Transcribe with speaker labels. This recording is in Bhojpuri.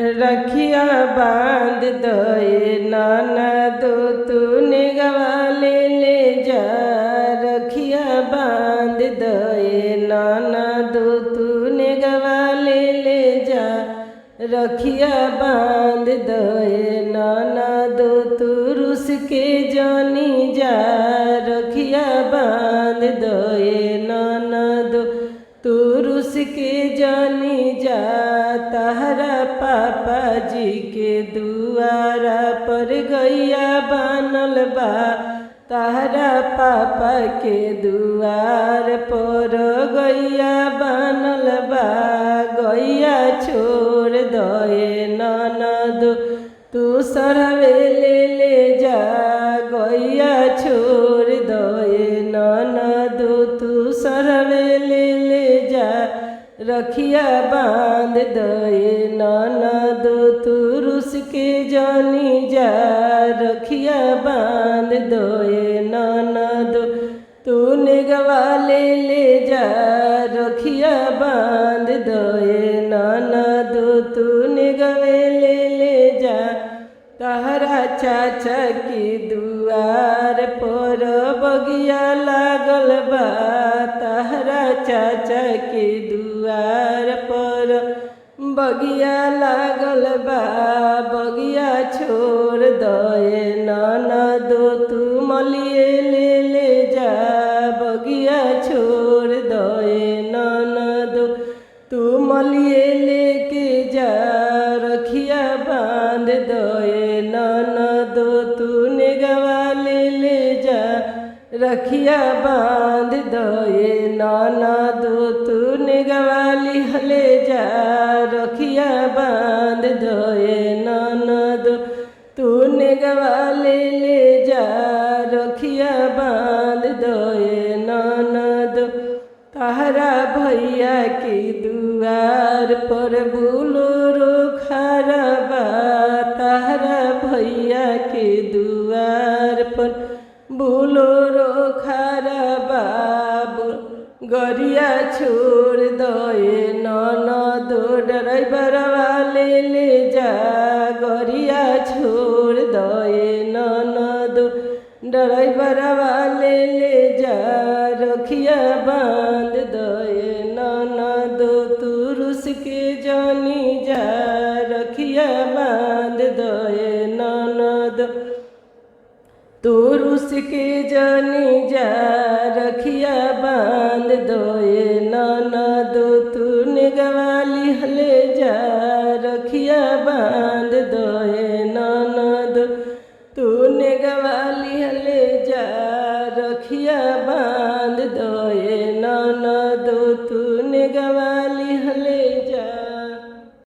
Speaker 1: रखिया बांध दए ननदो तूने गवाले ले जा। रखिया बांध दए ननदो तूने गवाले ले जा। रखिया बांध दए ननदो तू रुस के जानी जा। रखिया बांध दए ननदो तू रुस के जानी जा। तहरा पापा जी के दुआरा पर गैया बनल बा। तहरा पापा के दुआर पर गैया बनल बा। गैया छोड़ दए ननदो तू सरवे ले जा। गैया छोड़ दए ननदो तू सरवे ले जा। रखिया बांध दए ननदो तू रुस के जानी जा। रखिया बांध दए ननदो तूने गवाले ले जा। रखिया बांध दए ननदो तूने गवाले ले जा। तहरा चाचा की दुआर पर बगिया लागल बा। तहरा चाचा की दुआर पर बगिया लागल बा। बगिया छोड़ दए ननदो तू मलिए ले जा। बगिया छोड़ दए ननदो तू मलिए लेके जा। रखिया बांध दए ननदो तूने गवाले ले जा। रखिया बांध दए ननदो तूने गवाली हले जा। रखिया बांध दए ननदो तूने गवाले ले जा। रखिया बांध दए ननदो तहरा भैया की दुआर पर बुलोरो खड़ा बा। तहरा भैया के दुआर पर बुलोरो खड़ा बा। गरिया छोड़ दए ननदो ड्राइवर वाले ले जा। गरिया छोड़ दए ननदो ड्राइवर वाले ले जा। रखिया बांध दए ननदो तू रुस के जानी जा। रखिया बांध दए ननदो तू रुस के जानी जा। रखिया बांध दए ननदो तूने गवाली हले जा। रखिया बांध दए ननदो तूने गवाली हले जा। रखिया बांध दए ननदो तूने गवाली हले जा।